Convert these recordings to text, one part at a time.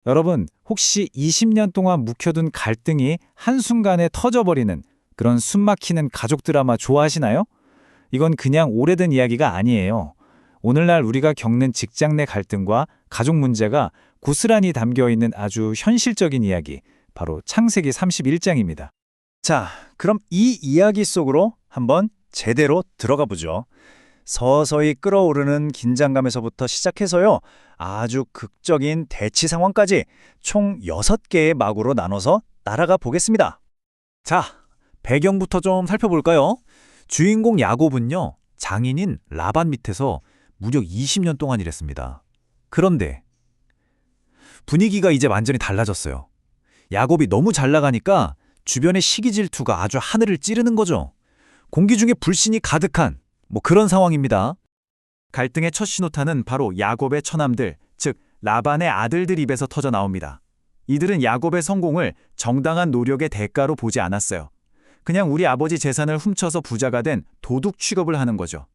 여러분, 혹시 20년 동안 묵혀둔 갈등이 한순간에 터져버리는 그런 숨막히는 가족 드라마 좋아하시나요? 이건 그냥 오래된 이야기가 아니에요. 오늘날 우리가 겪는 직장 내 갈등과 가족 문제가 고스란히 담겨 있는 아주 현실적인 이야기, 바로 창세기 31장입니다. 자, 그럼 이 이야기 속으로 한번 제대로 들어가 보죠. 서서히 끓어오르는 긴장감에서부터 시작해서요. 아주 극적인 대치 상황까지 총 6개의 막으로 나눠서 따라가 보겠습니다. 자, 배경부터 좀 살펴볼까요? 주인공 야곱은요, 장인인 라반 밑에서 무려 20년 동안 일했습니다. 그런데 분위기가 이제 완전히 달라졌어요. 야곱이 너무 잘 나가니까 주변의 시기 질투가 아주 하늘을 찌르는 거죠. 공기 중에 불신이 가득한 그런 상황입니다. 갈등의 첫 신호탄은 바로 야곱의 처남들, 즉 라반의 아들들 입에서 터져 나옵니다. 이들은 야곱의 성공을 정당한 노력의 대가로 보지 않았어요. 그냥 우리 아버지 재산을 훔쳐서 부자가 된 도둑 취급을 하는 거죠.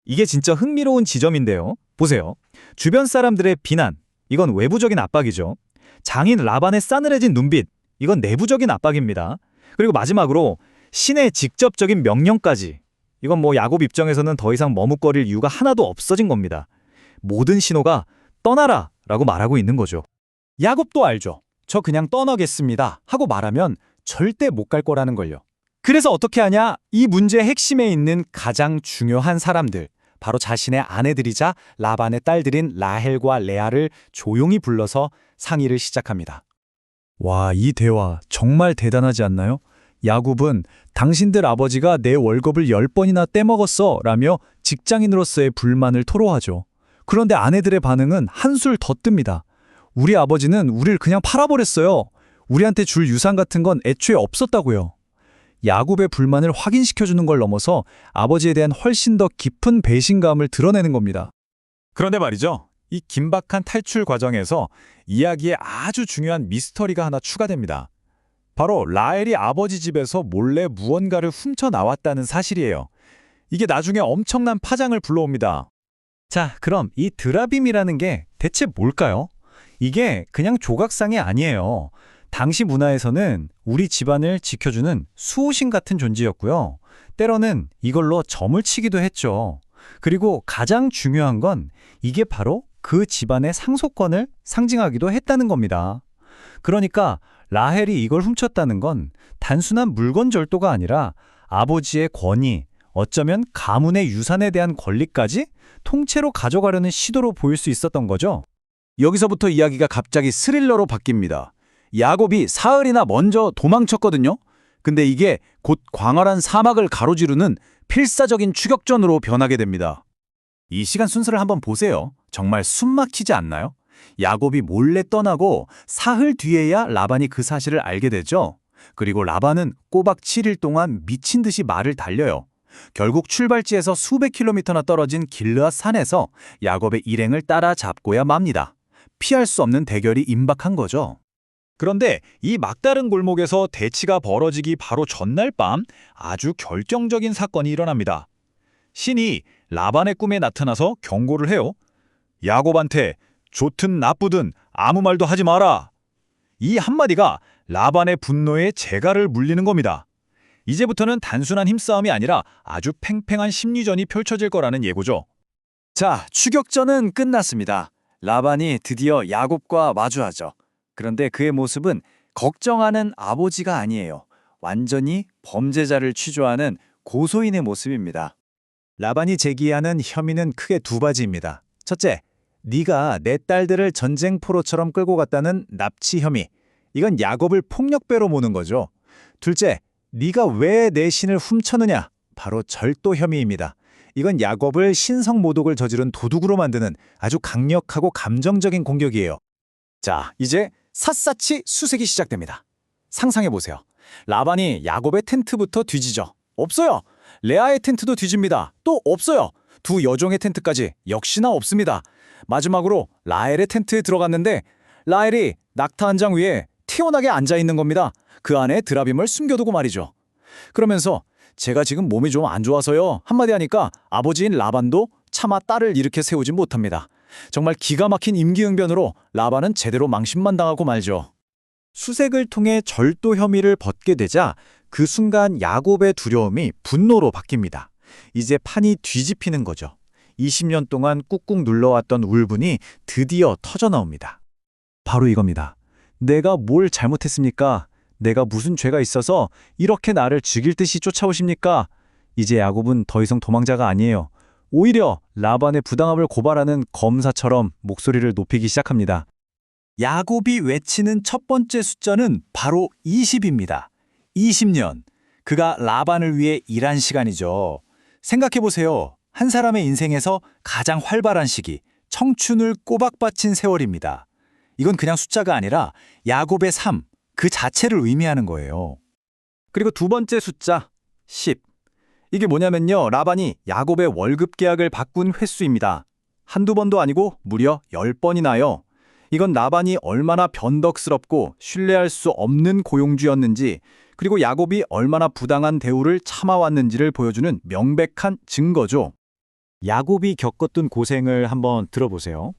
이게 진짜 흥미로운 지점인데요. 보세요. 주변 사람들의 비난, 이건 외부적인 압박이죠. 장인 라반의 싸늘해진 눈빛, 이건 내부적인 압박입니다. 그리고 마지막으로 신의 직접적인 명령까지, 이건 야곱 입장에서는 더 이상 머뭇거릴 이유가 하나도 없어진 겁니다. 모든 신호가 떠나라 라고 말하고 있는 거죠. 야곱도 알죠. 저 그냥 떠나겠습니다 하고 말하면 절대 못 갈 거라는 걸요. 그래서 어떻게 하냐? 이 문제의 핵심에 있는 가장 중요한 사람들, 바로 자신의 아내들이자 라반의 딸들인 라헬과 레아를 조용히 불러서 상의를 시작합니다. 와, 이 대화 정말 대단하지 않나요? 야곱은 당신들 아버지가 내 월급을 10번이나 떼먹었어 라며 직장인으로서의 불만을 토로하죠. 그런데 아내들의 반응은 한술 더 뜹니다. 우리 아버지는 우릴 그냥 팔아버렸어요. 우리한테 줄 유산 같은 건 애초에 없었다고요. 야곱의 불만을 확인시켜주는 걸 넘어서 아버지에 대한 훨씬 더 깊은 배신감을 드러내는 겁니다. 그런데 말이죠. 이 긴박한 탈출 과정에서 이야기에 아주 중요한 미스터리가 하나 추가됩니다. 바로 라헬이 아버지 집에서 몰래 무언가를 훔쳐 나왔다는 사실이에요. 이게 나중에 엄청난 파장을 불러옵니다. 자, 그럼 이 드라빔이라는 게 대체 뭘까요? 이게 그냥 조각상이 아니에요. 당시 문화에서는 우리 집안을 지켜주는 수호신 같은 존재였고요. 때로는 이걸로 점을 치기도 했죠. 그리고 가장 중요한 건 이게 바로 그 집안의 상속권을 상징하기도 했다는 겁니다. 그러니까 라헬이 이걸 훔쳤다는 건 단순한 물건 절도가 아니라 아버지의 권위, 어쩌면 가문의 유산에 대한 권리까지 통째로 가져가려는 시도로 보일 수 있었던 거죠. 여기서부터 이야기가 갑자기 스릴러로 바뀝니다. 야곱이 사흘이나 먼저 도망쳤거든요. 근데 이게 곧 광활한 사막을 가로지르는 필사적인 추격전으로 변하게 됩니다. 이 시간 순서를 한번 보세요. 정말 숨막히지 않나요? 야곱이 몰래 떠나고 사흘 뒤에야 라반이 그 사실을 알게 되죠. 그리고 라반은 꼬박 7일 동안 미친 듯이 말을 달려요. 결국 출발지에서 수백 킬로미터나 떨어진 길르앗 산에서 야곱의 일행을 따라잡고야 맙니다. 피할 수 없는 대결이 임박한 거죠. 그런데 이 막다른 골목에서 대치가 벌어지기 바로 전날 밤 아주 결정적인 사건이 일어납니다. 신이 라반의 꿈에 나타나서 경고를 해요. 야곱한테 좋든 나쁘든 아무 말도 하지 마라. 이 한마디가 라반의 분노에 재갈을 물리는 겁니다. 이제부터는 단순한 힘싸움이 아니라 아주 팽팽한 심리전이 펼쳐질 거라는 예고죠. 자, 추격전은 끝났습니다. 라반이 드디어 야곱과 마주하죠. 그런데 그의 모습은 걱정하는 아버지가 아니에요. 완전히 범죄자를 취조하는 고소인의 모습입니다. 라반이 제기하는 혐의는 크게 두 가지입니다. 첫째, 네가 내 딸들을 전쟁포로처럼 끌고 갔다는 납치 혐의. 이건 야곱을 폭력배로 모는 거죠. 둘째, 네가 왜 내 신을 훔쳤느냐? 바로 절도 혐의입니다. 이건 야곱을 신성모독을 저지른 도둑으로 만드는 아주 강력하고 감정적인 공격이에요. 자, 이제 샅샅이 수색이 시작됩니다. 상상해보세요. 라반이 야곱의 텐트부터 뒤지죠. 없어요. 레아의 텐트도 뒤집니다. 또 없어요. 두 여종의 텐트까지 역시나 없습니다. 마지막으로 라헬의 텐트에 들어갔는데 라헬이 낙타 한 장 위에 태연하게 앉아있는 겁니다. 그 안에 드라빔을 숨겨두고 말이죠. 그러면서 제가 지금 몸이 좀 안 좋아서요 한마디 하니까 아버지인 라반도 차마 딸을 이렇게 세우지 못합니다. 정말 기가 막힌 임기응변으로 라반은 제대로 망신만 당하고 말죠. 수색을 통해 절도 혐의를 벗게 되자 그 순간 야곱의 두려움이 분노로 바뀝니다. 이제 판이 뒤집히는 거죠. 20년 동안 꾹꾹 눌러왔던 울분이 드디어 터져나옵니다. 바로 이겁니다. 내가 뭘 잘못했습니까? 내가 무슨 죄가 있어서 이렇게 나를 죽일 듯이 쫓아오십니까? 이제 야곱은 더 이상 도망자가 아니에요. 오히려 라반의 부당함을 고발하는 검사처럼 목소리를 높이기 시작합니다. 야곱이 외치는 첫 번째 숫자는 바로 20입니다. 20년. 그가 라반을 위해 일한 시간이죠. 생각해보세요. 한 사람의 인생에서 가장 활발한 시기, 청춘을 꼬박 바친 세월입니다. 이건 그냥 숫자가 아니라 야곱의 삶, 그 자체를 의미하는 거예요. 그리고 두 번째 숫자, 10. 이게 뭐냐면요. 라반이 야곱의 월급 계약을 바꾼 횟수입니다. 한두 번도 아니고 무려 10번이나요. 이건 라반이 얼마나 변덕스럽고 신뢰할 수 없는 고용주였는지, 그리고 야곱이 얼마나 부당한 대우를 참아왔는지를 보여주는 명백한 증거죠. 야곱이 겪었던 고생을 한번 들어보세요.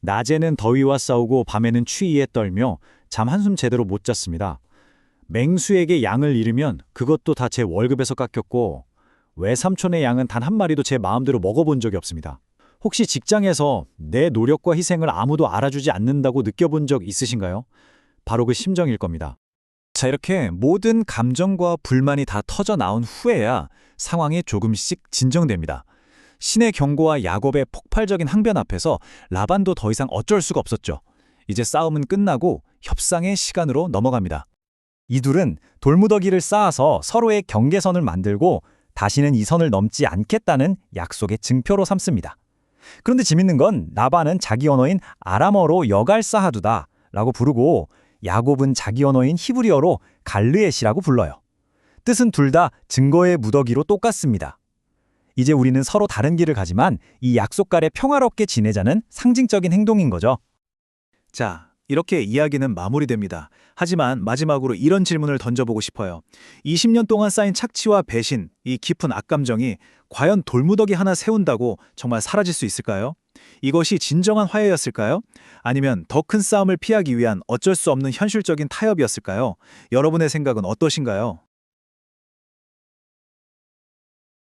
낮에는 더위와 싸우고 밤에는 추위에 떨며 잠 한숨 제대로 못 잤습니다. 맹수에게 양을 잃으면 그것도 다 제 월급에서 깎였고 외삼촌의 양은 단 한 마리도 제 마음대로 먹어본 적이 없습니다. 혹시 직장에서 내 노력과 희생을 아무도 알아주지 않는다고 느껴본 적 있으신가요? 바로 그 심정일 겁니다. 자, 이렇게 모든 감정과 불만이 다 터져 나온 후에야 상황이 조금씩 진정됩니다. 신의 경고와 야곱의 폭발적인 항변 앞에서 라반도 더 이상 어쩔 수가 없었죠. 이제 싸움은 끝나고 협상의 시간으로 넘어갑니다. 이 둘은 돌무더기를 쌓아서 서로의 경계선을 만들고 다시는 이 선을 넘지 않겠다는 약속의 증표로 삼습니다. 그런데 재밌는 건 라반은 자기 언어인 아람어로 여갈사하두다 라고 부르고 야곱은 자기 언어인 히브리어로 갈르엣이라고 불러요. 뜻은 둘 다 증거의 무더기로 똑같습니다. 이제 우리는 서로 다른 길을 가지만 이 약속 아래 평화롭게 지내자는 상징적인 행동인 거죠. 자, 이렇게 이야기는 마무리됩니다. 하지만 마지막으로 이런 질문을 던져보고 싶어요. 20년 동안 쌓인 착취와 배신, 이 깊은 악감정이 과연 돌무더기 하나 세운다고 정말 사라질 수 있을까요? 이것이 진정한 화해였을까요? 아니면 더 큰 싸움을 피하기 위한 어쩔 수 없는 현실적인 타협이었을까요? 여러분의 생각은 어떠신가요?